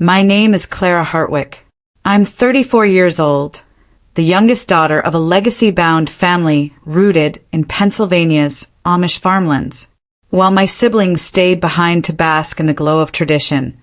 My name is Clara Hartwick. I'm 34 years old, the youngest daughter of a legacy-bound family rooted in Pennsylvania's Amish farmlands. While my siblings stayed behind to bask in the glow of tradition,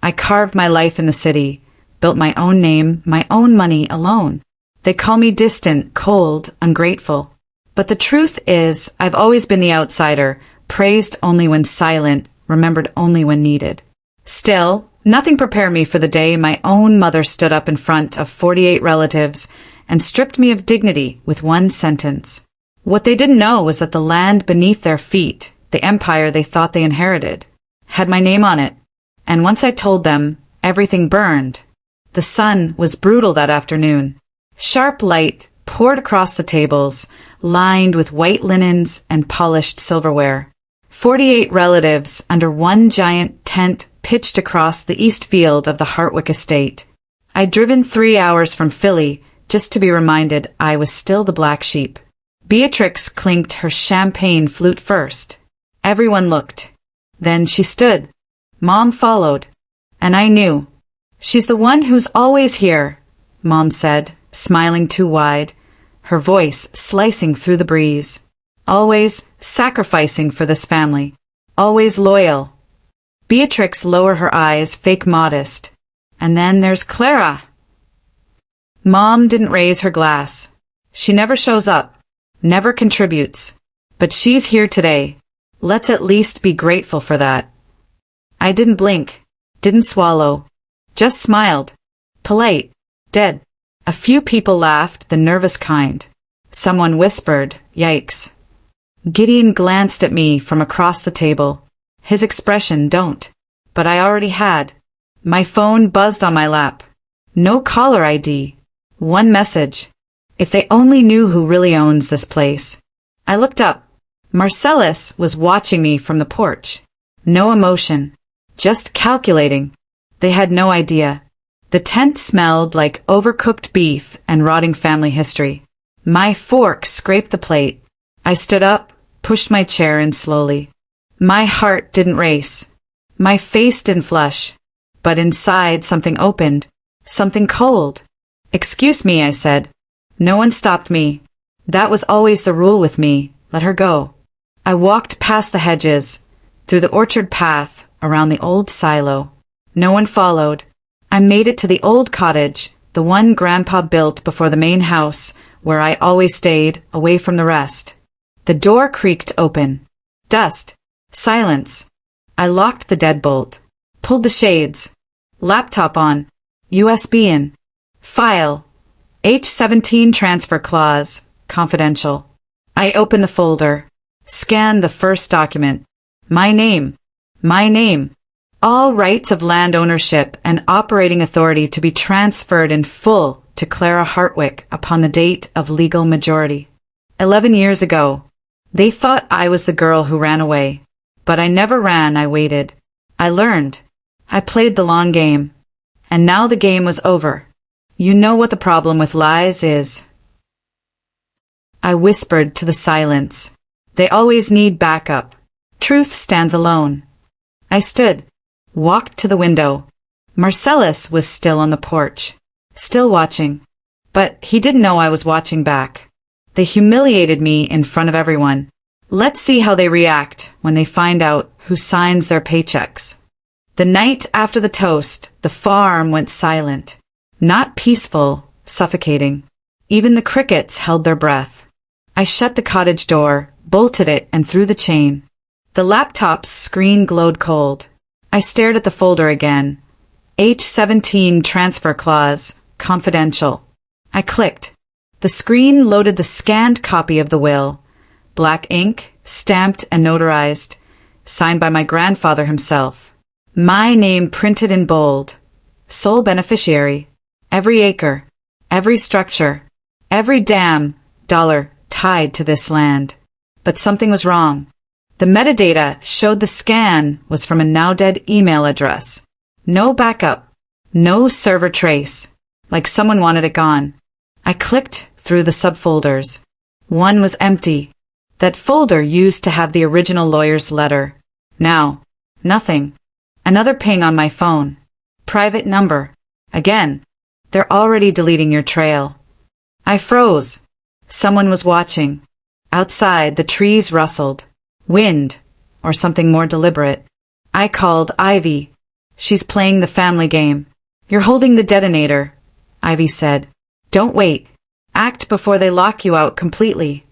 I carved my life in the city, built my own name, my own money alone. They call me distant, cold, ungrateful. But the truth is, I've always been the outsider, praised only when silent, remembered only when needed. Still, nothing prepared me for the day my own mother stood up in front of 48 relatives and stripped me of dignity with one sentence. What they didn't know was that the land beneath their feet, the empire they thought they inherited, had my name on it. And once I told them, everything burned. The sun was brutal that afternoon. Sharp light poured across the tables, lined with white linens and polished silverware. 48 relatives under one giant tent pitched across the east field of the Hartwick estate. I'd driven 3 hours from Philly just to be reminded I was still the black sheep. Beatrix clinked her champagne flute first. Everyone looked. Then she stood. Mom followed. And I knew. She's the one who's always here, Mom said, smiling too wide, her voice slicing through the breeze. Always sacrificing for this family. Always loyal. Beatrix lowered her eyes, fake modest. And then there's Clara. Mom didn't raise her glass. She never shows up, never contributes. But she's here today. Let's at least be grateful for that. I didn't blink, didn't swallow, just smiled. Polite, dead. A few people laughed, the nervous kind. Someone whispered, "Yikes." Gideon glanced at me from across the table. His expression don't. But I already had. My phone buzzed on my lap. No caller ID. One message. If they only knew who really owns this place. I looked up. Marcellus was watching me from the porch. No emotion. Just calculating. They had no idea. The tent smelled like overcooked beef and rotting family history. My fork scraped the plate. I stood up, pushed my chair in slowly. My heart didn't race. My face didn't flush. But inside something opened. Something cold. "Excuse me," I said. No one stopped me. That was always the rule with me. Let her go. I walked past the hedges, through the orchard path, around the old silo. No one followed. I made it to the old cottage, the one Grandpa built before the main house, where I always stayed, away from the rest. The door creaked open. Dust. Silence. I locked the deadbolt. Pulled the shades. Laptop on. USB in. File. H-17 transfer clause. Confidential. I opened the folder. Scanned the first document. My name. My name. All rights of land ownership and operating authority to be transferred in full to Clara Hartwick upon the date of legal majority. 11 years ago. They thought I was the girl who ran away. But I never ran, I waited. I learned. I played the long game. And now the game was over. You know what the problem with lies is. I whispered to the silence. They always need backup. Truth stands alone. I stood, walked to the window. Marcellus was still on the porch, still watching. But he didn't know I was watching back. They humiliated me in front of everyone. Let's see how they react when they find out who signs their paychecks. The night after the toast, the farm went silent. Not peaceful, suffocating. Even the crickets held their breath. I shut the cottage door, bolted it, and threw the chain. The laptop's screen glowed cold. I stared at the folder again. H-17 transfer clause, confidential. I clicked. The screen loaded the scanned copy of the will. Black ink, stamped and notarized, signed by my grandfather himself. My name printed in bold. Sole beneficiary. Every acre, every structure, every damn dollar tied to this land. But something was wrong. The metadata showed the scan was from a now-dead email address. No backup, no server trace, like someone wanted it gone. I clicked through the subfolders. One was empty. That folder used to have the original lawyer's letter. Now, nothing. Another ping on my phone. Private number. Again. They're already deleting your trail. I froze. Someone was watching. Outside, the trees rustled. Wind, or something more deliberate. I called Ivy. She's playing the family game. You're holding the detonator, Ivy said. Don't wait. Act before they lock you out completely.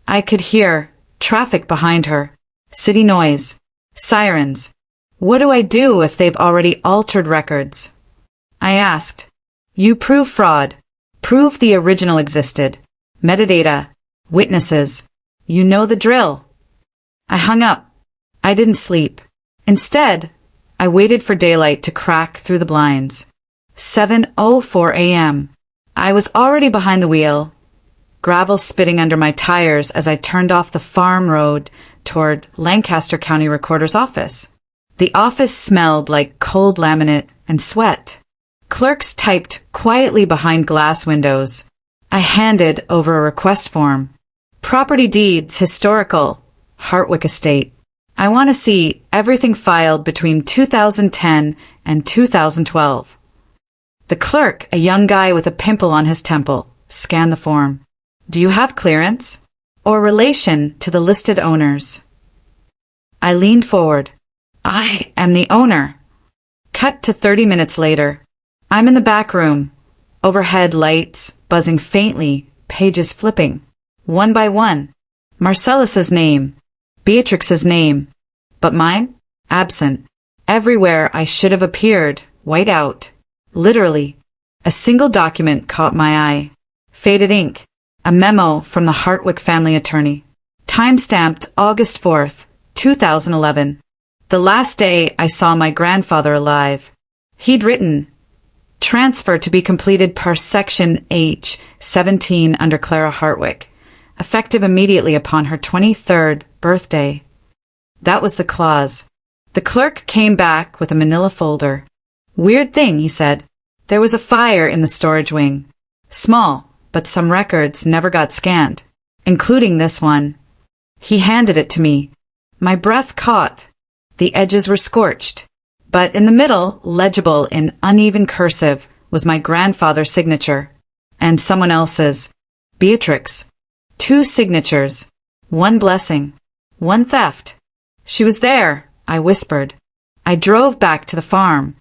I could hear traffic behind her. City noise. Sirens. What do I do if they've already altered records? I asked. You prove fraud. Prove the original existed. Metadata. Witnesses. You know the drill. I hung up. I didn't sleep. Instead, I waited for daylight to crack through the blinds. 7:04 a.m. I was already behind the wheel, gravel spitting under my tires as I turned off the farm road toward Lancaster County Recorder's office. The office smelled like cold laminate and sweat. Clerks typed quietly behind glass windows. I handed over a request form. Property deeds, historical, Hartwick Estate. I want to see everything filed between 2010 and 2012. The clerk, a young guy with a pimple on his temple, scanned the form. Do you have clearance? Or relation to the listed owners? I leaned forward. I am the owner. Cut to 30 minutes later. I'm in the back room. Overhead lights buzzing faintly, pages flipping. One by one. Marcellus's name. Beatrix's name. But mine? Absent. Everywhere I should have appeared, white out. Literally. A single document caught my eye. Faded ink. A memo from the Hartwick family attorney. Time-stamped August 4th, 2011. The last day I saw my grandfather alive. He'd written, transfer to be completed per Section H, 17 under Clara Hartwick, effective immediately upon her 23rd birthday. That was the clause. The clerk came back with a manila folder. Weird thing, he said. There was a fire in the storage wing. Small, but some records never got scanned, including this one. He handed it to me. My breath caught. The edges were scorched, but in the middle, legible in uneven cursive, was my grandfather's signature, and someone else's. Beatrix. 2 signatures. 1 blessing. 1 theft. She was there, I whispered. I drove back to the farm.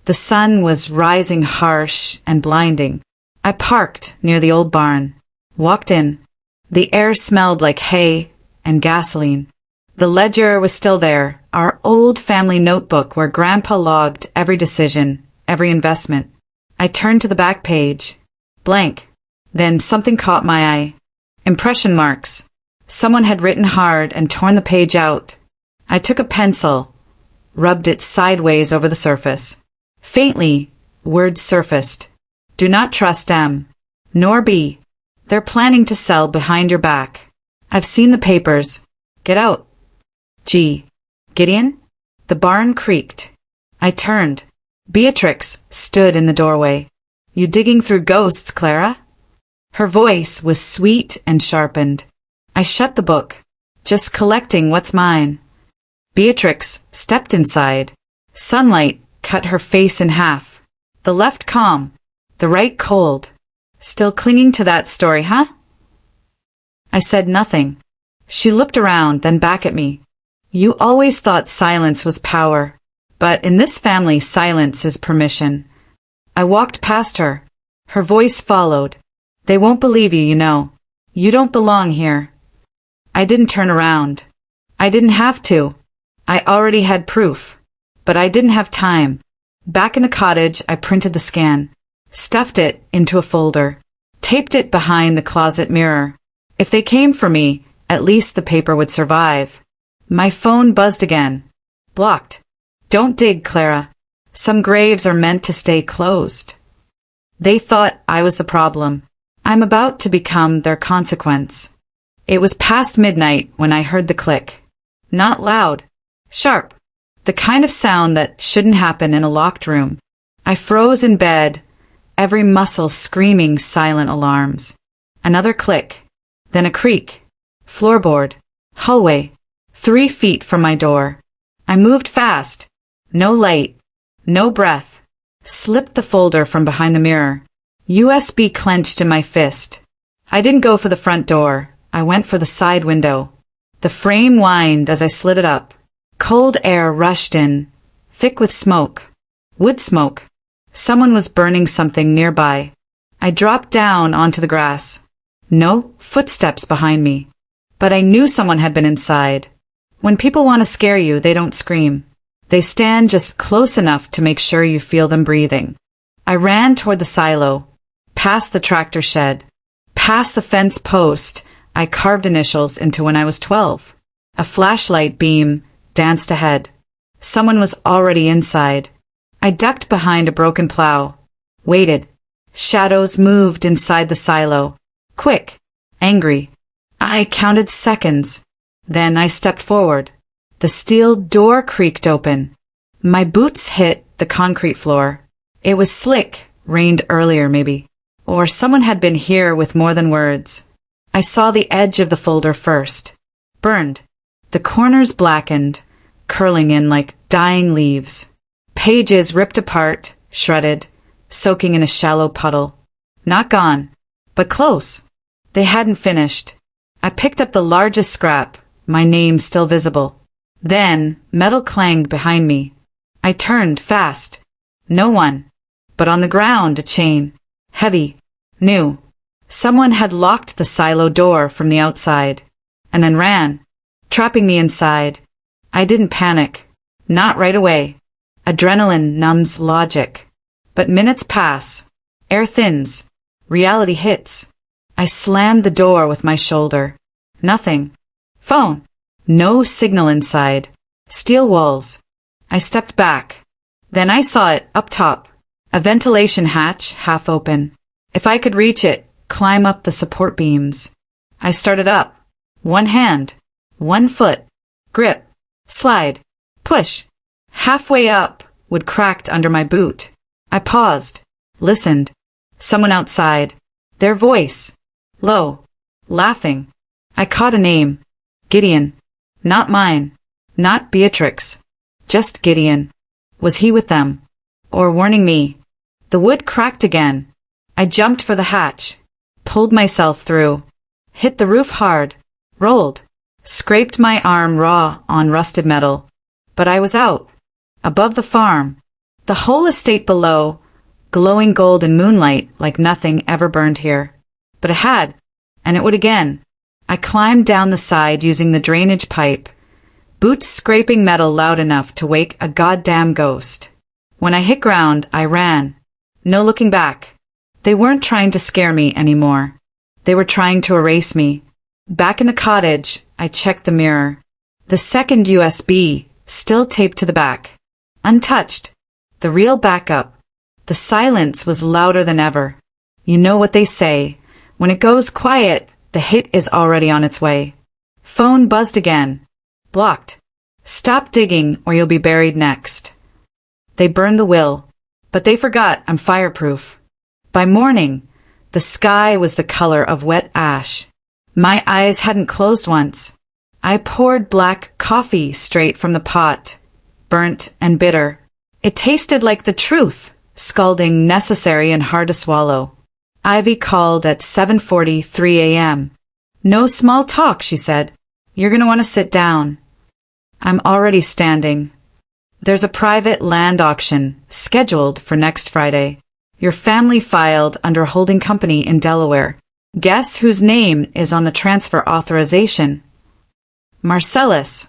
The sun was rising harsh and blinding. I parked near the old barn, walked in. The air smelled like hay and gasoline. The ledger was still there, our old family notebook where Grandpa logged every decision, every investment. I turned to the back page. Blank. Then something caught my eye. Impression marks. Someone had written hard and torn the page out. I took a pencil, rubbed it sideways over the surface. Faintly, words surfaced. Do not trust M, nor B. They're planning to sell behind your back. I've seen the papers. Get out. G. Gideon? The barn creaked. I turned. Beatrix stood in the doorway. You digging through ghosts, Clara? Her voice was sweet and sharpened. I shut the book, just collecting what's mine. Beatrix stepped inside. Sunlight cut her face in half. The left calm, the right cold. Still clinging to that story, huh? I said nothing. She looked around, then back at me. You always thought silence was power, but in this family silence is permission. I walked past her. Her voice followed. They won't believe you, you know. You don't belong here. I didn't turn around. I didn't have to. I already had proof. But I didn't have time. Back in the cottage, I printed the scan, stuffed it into a folder, taped it behind the closet mirror. If they came for me, at least the paper would survive. My phone buzzed again. Blocked. Don't dig, Clara. Some graves are meant to stay closed. They thought I was the problem. I'm about to become their consequence. It was past midnight when I heard the click. Not loud. Sharp. The kind of sound that shouldn't happen in a locked room. I froze in bed, every muscle screaming silent alarms. Another click. Then a creak. Floorboard. Hallway. 3 feet from my door. I moved fast. No light. No breath. slipped the folder from behind the mirror. USB clenched in my fist. I didn't go for the front door. I went for the side window. The frame whined as I slid it up. Cold air rushed in, thick with smoke. Wood smoke. Someone was burning something nearby. I dropped down onto the grass. No footsteps behind me. But I knew someone had been inside. When people want to scare you, they don't scream. They stand just close enough to make sure you feel them breathing. I ran toward the silo, past the tractor shed, past the fence post I carved initials into when I was 12. A flashlight beam danced ahead. Someone was already inside. I ducked behind a broken plow, waited. Shadows moved inside the silo. Quick, angry. I counted seconds. Then I stepped forward. The steel door creaked open. My boots hit the concrete floor. It was slick, rained earlier maybe. Or someone had been here with more than words. I saw the edge of the folder first. Burned. The corners blackened, curling in like dying leaves. Pages ripped apart, shredded, soaking in a shallow puddle. Not gone, but close. They hadn't finished. I picked up the largest scrap, my name still visible. Then, metal clanged behind me. I turned fast. No one. But on the ground, a chain. Heavy. New. Someone had locked the silo door from the outside, and then ran, trapping me inside. I didn't panic. Not right away. Adrenaline numbs logic. But minutes pass. Air thins. Reality hits. I slammed the door with my shoulder. Nothing. Phone. No signal inside. Steel walls. I stepped back. Then I saw it up top. A ventilation hatch half open. If I could reach it, climb up the support beams. I started up. One hand. One foot. Grip. Slide. Push. Halfway up, wood cracked under my boot. I paused. Listened. Someone outside. Their voice. Low. Laughing. I caught a name. Gideon. Not mine. Not Beatrix. Just Gideon. Was he with them? Or warning me? The wood cracked again. I jumped for the hatch. Pulled myself through. Hit the roof hard. Rolled. Scraped my arm raw on rusted metal. But I was out. Above the farm. The whole estate below, glowing gold in moonlight like nothing ever burned here. But it had, and it would again. I climbed down the side using the drainage pipe, boots scraping metal loud enough to wake a goddamn ghost. When I hit ground, I ran. No looking back. They weren't trying to scare me anymore. They were trying to erase me. Back in the cottage, I checked the mirror. The second USB, still taped to the back. Untouched. The real backup. The silence was louder than ever. You know what they say. When it goes quiet, the hit is already on its way. Phone buzzed again. Blocked. Stop digging or you'll be buried next. They burned the will, but they forgot I'm fireproof. By morning, the sky was the color of wet ash. My eyes hadn't closed once. I poured black coffee straight from the pot, burnt and bitter. It tasted like the truth, scalding, necessary, and hard to swallow. Ivy called at 7:43 a.m. No small talk, she said. You're going to want to sit down. I'm already standing. There's a private land auction scheduled for next Friday. Your family filed under a holding company in Delaware. Guess whose name is on the transfer authorization? Marcellus.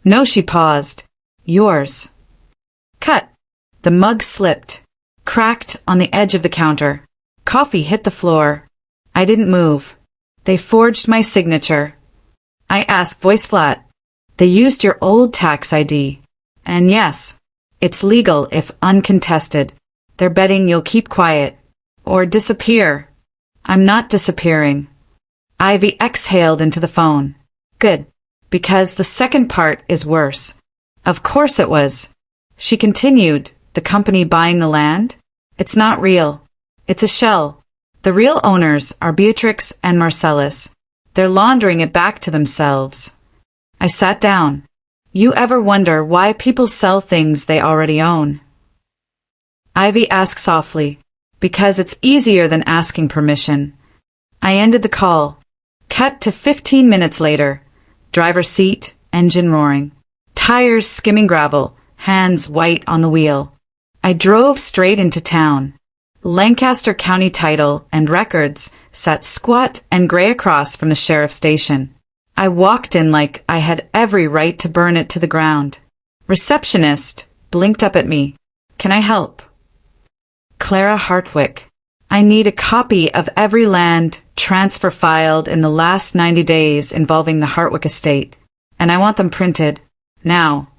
No, she paused. Yours. Cut. The mug slipped, cracked on the edge of the counter. Coffee hit the floor. I didn't move. They forged my signature. I asked, voice flat. They used your old tax ID. And yes, it's legal if uncontested. They're betting you'll keep quiet. Or disappear. I'm not disappearing. Ivy exhaled into the phone. Good. Because the second part is worse. Of course it was. She continued, the company buying the land? It's not real. It's a shell. The real owners are Beatrix and Marcellus. They're laundering it back to themselves. I sat down. You ever wonder why people sell things they already own? Ivy asked softly. Because it's easier than asking permission. I ended the call. Cut to 15 minutes later. Driver's seat, engine roaring. Tires skimming gravel, hands white on the wheel. I drove straight into town. Lancaster County title and records sat squat and gray across from the sheriff's station. I walked in like I had every right to burn it to the ground. Receptionist blinked up at me. Can I help? Clara Hartwick. I need a copy of every land transfer filed in the last 90 days involving the Hartwick estate, and I want them printed. Now.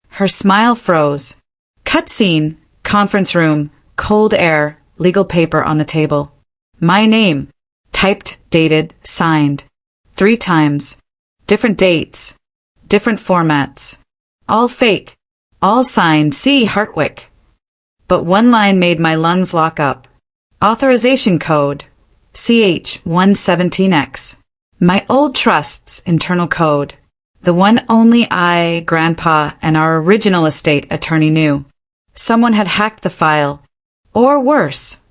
Her smile froze. Cutscene, conference room, cold air, legal paper on the table. My name. Typed, dated, signed. 3 times. Different dates. Different formats. All fake. All signed C. Hartwick. But one line made my lungs lock up. Authorization code. CH117X. My old trust's internal code. The one only I, Grandpa, and our original estate attorney knew. Someone had hacked the file. Or worse,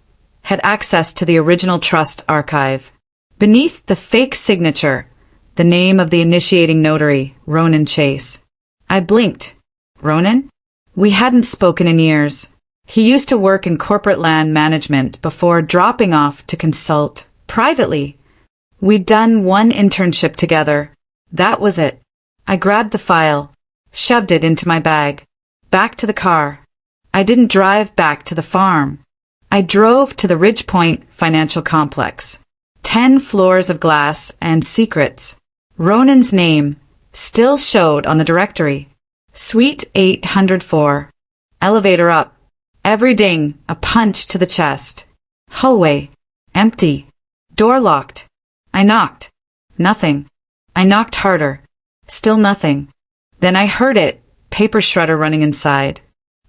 had access to the original trust archive. Beneath the fake signature, the name of the initiating notary, Ronan Chase. I blinked. Ronan? We hadn't spoken in years. He used to work in corporate land management before dropping off to consult privately. We'd done one internship together. That was it. I grabbed the file, shoved it into my bag, back to the car. I didn't drive back to the farm. I drove to the Ridgepoint Financial Complex. 10 floors of glass and secrets. Ronan's name still showed on the directory. Suite 804. Elevator up. Every ding, a punch to the chest. Hallway. Empty. Door locked. I knocked. Nothing. I knocked harder. Still nothing. Then I heard it, paper shredder running inside.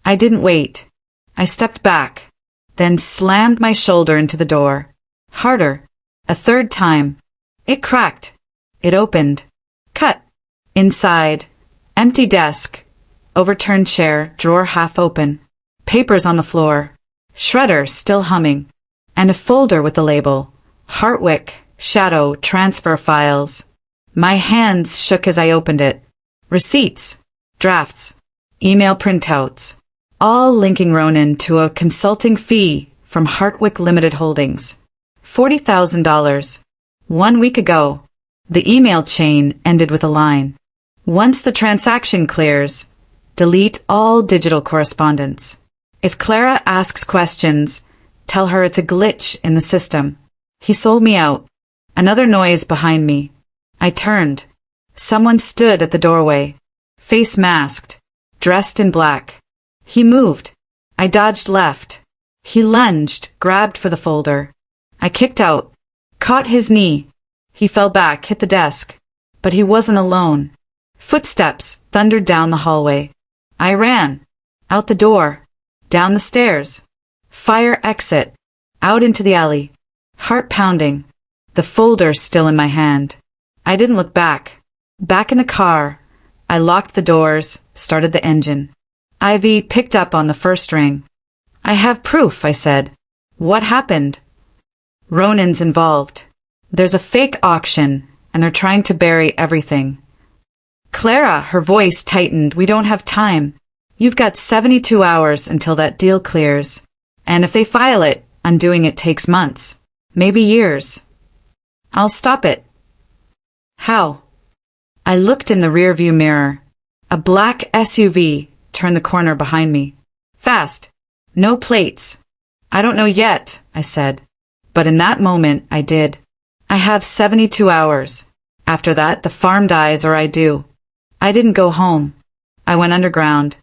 I didn't wait. I stepped back, then slammed my shoulder into the door. Harder. A 3rd time. It cracked. It opened. Cut. Inside. Empty desk. Overturned chair, drawer half open. Papers on the floor. Shredder still humming. And a folder with the label. Hartwick, Shadow, Transfer Files. My hands shook as I opened it. Receipts. Drafts. Email printouts. All linking Ronan to a consulting fee from Hartwick Limited Holdings. $40,000. 1 week ago. The email chain ended with a line. Once the transaction clears, delete all digital correspondence. If Clara asks questions, tell her it's a glitch in the system. He sold me out. Another noise behind me. I turned. Someone stood at the doorway. Face masked. Dressed in black. He moved. I dodged left. He lunged, grabbed for the folder. I kicked out. Caught his knee. He fell back, hit the desk. But he wasn't alone. Footsteps thundered down the hallway. I ran. Out the door. Down the stairs. Fire exit. Out into the alley. Heart pounding. The folder still in my hand. I didn't look back. Back in the car. I locked the doors, started the engine. Ivy picked up on the first ring. I have proof, I said. What happened? Ronan's involved. There's a fake auction, and they're trying to bury everything. Clara, her voice tightened. We don't have time. You've got 72 hours until that deal clears. And if they file it, undoing it takes months. Maybe years. I'll stop it. How? I looked in the rearview mirror. A black SUV turned the corner behind me. Fast. No plates. I don't know yet, I said. But in that moment, I did. I have 72 hours. After that, the farm dies or I do. I didn't go home. I went underground.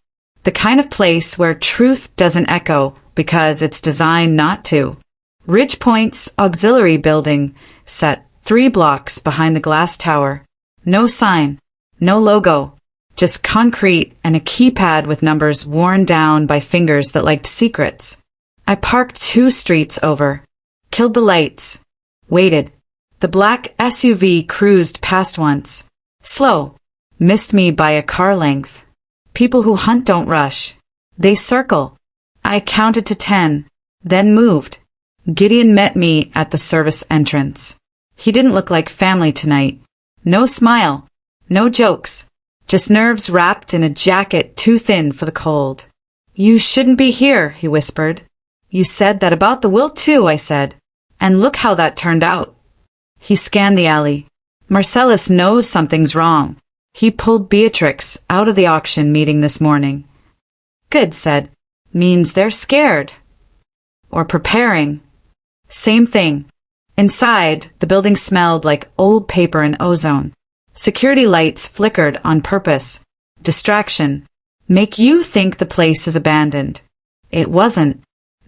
The kind of place where truth doesn't echo because it's designed not to. Ridgepoint's auxiliary building sat 3 blocks behind the glass tower. No sign. No logo. Just concrete and a keypad with numbers worn down by fingers that liked secrets. I parked 2 streets over. Killed the lights. Waited. The black SUV cruised past once. Slow. Missed me by a car length. People who hunt don't rush. They circle. I counted to 10, then moved. Gideon met me at the service entrance. He didn't look like family tonight. No smile, no jokes, just nerves wrapped in a jacket too thin for the cold. You shouldn't be here, he whispered. You said that about the will too, I said. And look how that turned out. He scanned the alley. Marcellus knows something's wrong. He pulled Beatrix out of the auction meeting this morning. Good, said. Means they're scared. Or preparing. Same thing. Inside, the building smelled like old paper and ozone. Security lights flickered on purpose. Distraction. Make you think the place is abandoned. It wasn't.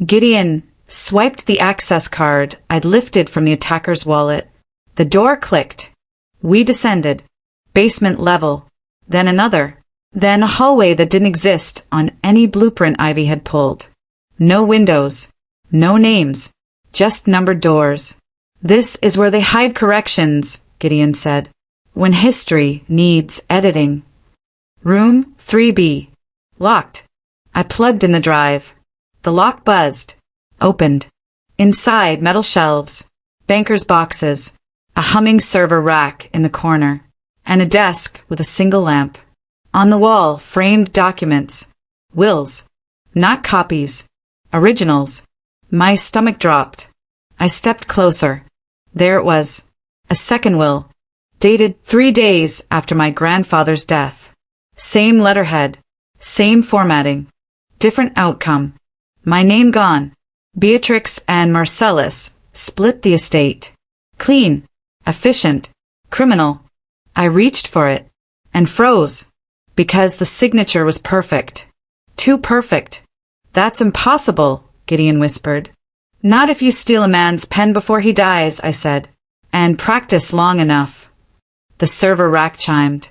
Gideon swiped the access card I'd lifted from the attacker's wallet. The door clicked. We descended. Basement level. Then another. Then a hallway that didn't exist on any blueprint Ivy had pulled. No windows. No names. Just numbered doors. This is where they hide corrections, Gideon said, when history needs editing. Room 3B. Locked. I plugged in the drive. The lock buzzed. Opened. Inside, metal shelves. Banker's boxes. A humming server rack in the corner. And a desk with a single lamp. On the wall, framed documents. Wills. Not copies. Originals. My stomach dropped. I stepped closer. There it was. A second will. Dated 3 days after my grandfather's death. Same letterhead. Same formatting. Different outcome. My name gone. Beatrix and Marcellus split the estate. Clean. Efficient. Criminal. I reached for it. And froze. Because the signature was perfect. Too perfect. That's impossible, Gideon whispered. Not if you steal a man's pen before he dies, I said. And practice long enough. The server rack chimed.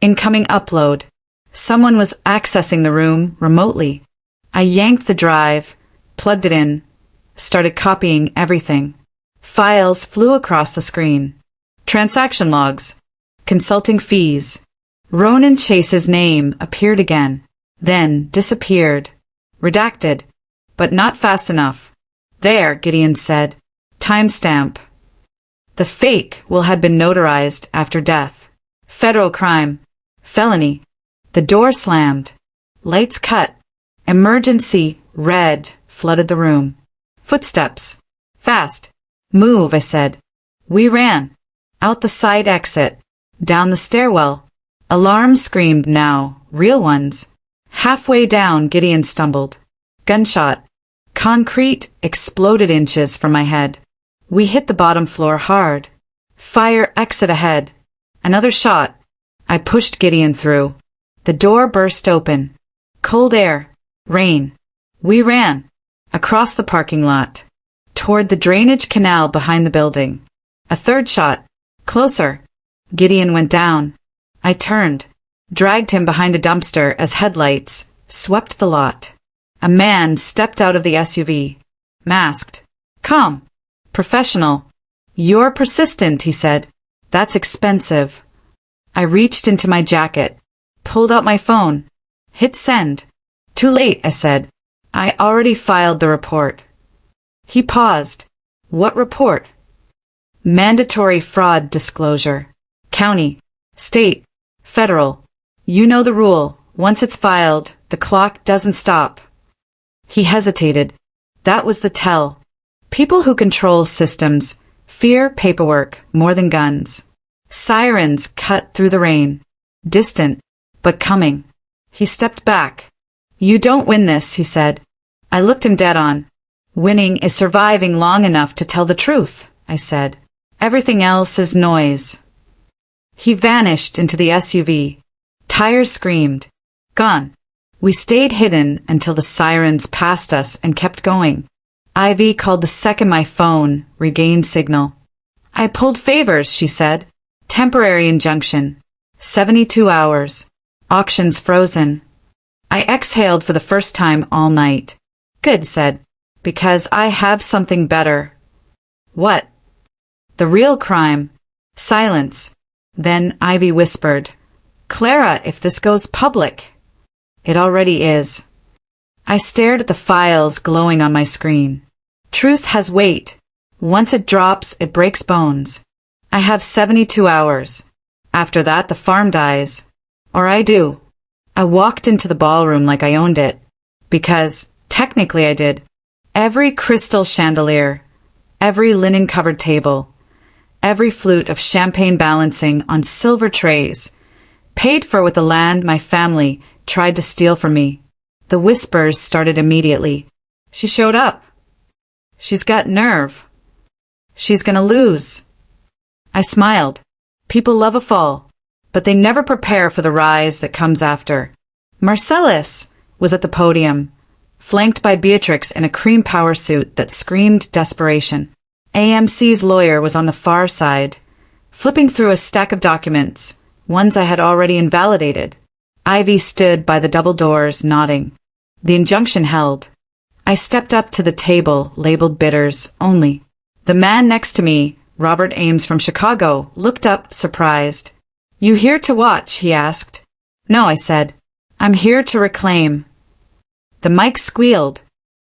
Incoming upload. Someone was accessing the room remotely. I yanked the drive, plugged it in, started copying everything. Files flew across the screen. Transaction logs. Consulting fees. Ronan Chase's name appeared again, then disappeared. Redacted. But not fast enough. There, Gideon said. Timestamp. The fake will had been notarized after death. Federal crime. Felony. The door slammed. Lights cut. Emergency, red, flooded the room. Footsteps. Fast. Move, I said. We ran. Out the side exit. Down the stairwell. Alarms screamed now, real ones. Halfway down, Gideon stumbled. Gunshot. Concrete exploded inches from my head. We hit the bottom floor hard. Fire exit ahead. Another shot. I pushed Gideon through. The door burst open. Cold air. Rain. We ran. Across the parking lot. Toward the drainage canal behind the building. A third shot. Closer. Gideon went down. I turned. Dragged him behind a dumpster as headlights swept the lot. A man stepped out of the SUV. Masked. Calm. Professional. You're persistent, he said. That's expensive. I reached into my jacket. Pulled out my phone. Hit send. Too late, I said. I already filed the report. He paused. What report? Mandatory fraud disclosure. County. State. Federal. You know the rule. Once it's filed, the clock doesn't stop. He hesitated. That was the tell. People who control systems fear paperwork more than guns. Sirens cut through the rain. Distant, but coming. He stepped back. You don't win this, he said. I looked him dead on. Winning is surviving long enough to tell the truth, I said. Everything else is noise. He vanished into the SUV. Tires screamed. Gone. We stayed hidden until the sirens passed us and kept going. Ivy called the second my phone regained signal. I pulled favors, she said. Temporary injunction. 72 hours. Auctions frozen. I exhaled for the first time all night. Good, said. Because I have something better. What? The real crime. Silence. Then Ivy whispered, Clara, if this goes public. It already is. I stared at the files glowing on my screen. Truth has weight. Once it drops, it breaks bones. I have 72 hours. After that, the farm dies. Or I do. I walked into the ballroom like I owned it. Because, technically I did. Every crystal chandelier, every linen-covered table, every flute of champagne balancing on silver trays, paid for with the land my family tried to steal from me. The whispers started immediately. She showed up. She's got nerve. She's gonna lose. I smiled. People love a fall, but they never prepare for the rise that comes after. Marcellus was at the podium, flanked by Beatrix in a cream power suit that screamed desperation. AMC's lawyer was on the far side, flipping through a stack of documents, ones I had already invalidated. Ivy stood by the double doors, nodding. The injunction held. I stepped up to the table, labeled bitters only. The man next to me, Robert Ames from Chicago, looked up, surprised. "You here to watch?" he asked. "No," I said. "I'm here to reclaim." The mic squealed.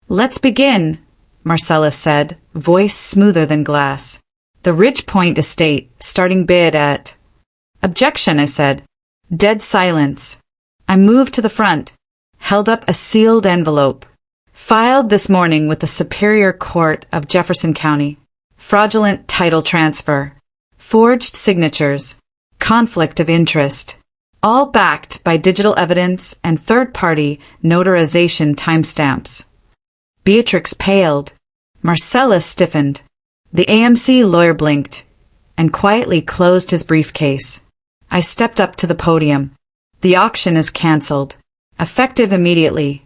"Let's begin," Marcellus said, voice smoother than glass. "The Ridgepoint estate, starting bid at—" "Objection," I said. Dead silence. I moved to the front, held up a sealed envelope. "Filed this morning with the Superior Court of Jefferson County. Fraudulent title transfer. Forged signatures. Conflict of interest. All backed by digital evidence and third-party notarization timestamps." Beatrix paled. Marcellus stiffened. The AMC lawyer blinked and quietly closed his briefcase. I stepped up to the podium. "The auction is cancelled. Effective immediately."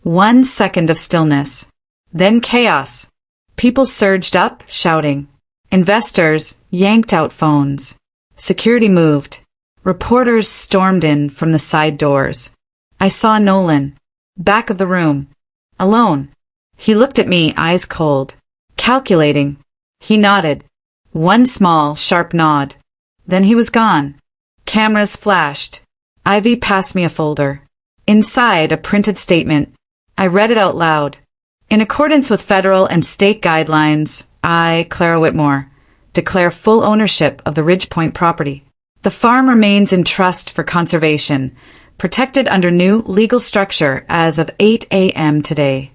1 second of stillness. Then chaos. People surged up, shouting. Investors yanked out phones. Security moved. Reporters stormed in from the side doors. I saw Nolan, back of the room, alone. He looked at me, eyes cold, calculating. He nodded. One small, sharp nod. Then he was gone. Cameras flashed. Ivy passed me a folder. Inside, a printed statement. I read it out loud. "In accordance with federal and state guidelines, I, Clara Whitmore, declare full ownership of the Ridgepoint property. The farm remains in trust for conservation, protected under new legal structure as of 8 a.m. today."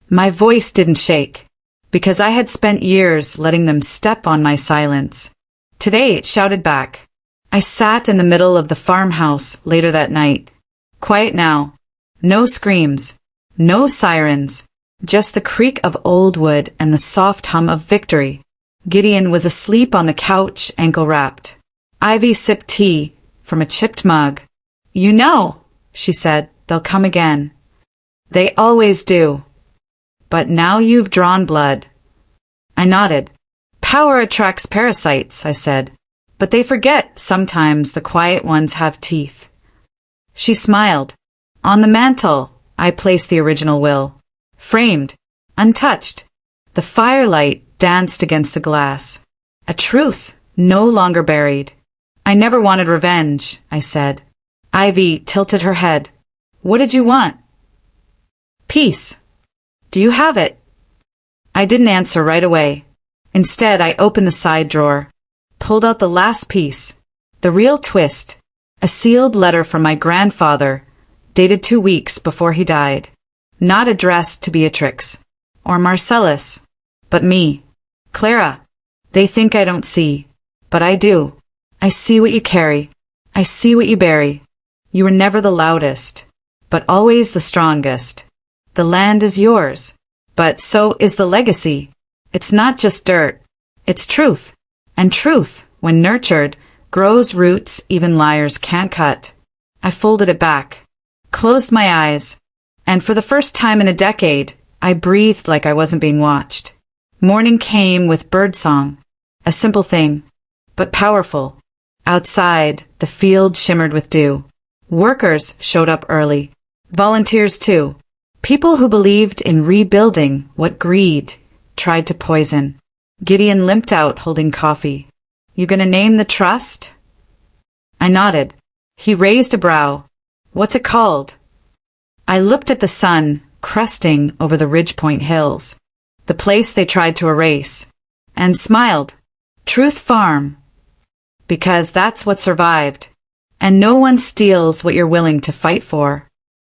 My voice didn't shake, because I had spent years letting them step on my silence. Today it shouted back. I sat in the middle of the farmhouse later that night. Quiet now. No screams. No sirens. Just the creak of old wood and the soft hum of victory. Gideon was asleep on the couch, ankle-wrapped. Ivy sipped tea from a chipped mug. "You know," she said, "they'll come again. They always do. But now you've drawn blood." I nodded. "Power attracts parasites," I said. "But they forget sometimes the quiet ones have teeth." She smiled. On the mantel, I placed the original will. Framed, untouched. The firelight danced against the glass. A truth no longer buried. "I never wanted revenge," I said. Ivy tilted her head. "What did you want?" "Peace. Do you have it?" I didn't answer right away. Instead, I opened the side drawer, pulled out the last piece, the real twist, a sealed letter from my grandfather, dated 2 weeks before he died. Not addressed to Beatrix, or Marcellus, but me. "Clara, they think I don't see, but I do. I see what you carry. I see what you bury. You were never the loudest, but always the strongest. The land is yours, but so is the legacy. It's not just dirt. It's truth. And truth, when nurtured, grows roots even liars can't cut." I folded it back, closed my eyes, and for the first time in a decade, I breathed like I wasn't being watched. Morning came with birdsong, a simple thing, but powerful. Outside, the field shimmered with dew. Workers showed up early. Volunteers, too. People who believed in rebuilding what greed tried to poison. Gideon limped out holding coffee. "You gonna name the trust?" I nodded. He raised a brow. "What's it called?" I looked at the sun cresting over the Ridgepoint Hills, the place they tried to erase, and smiled. Truth Farm. Because that's what survived. And no one steals what you're willing to fight for.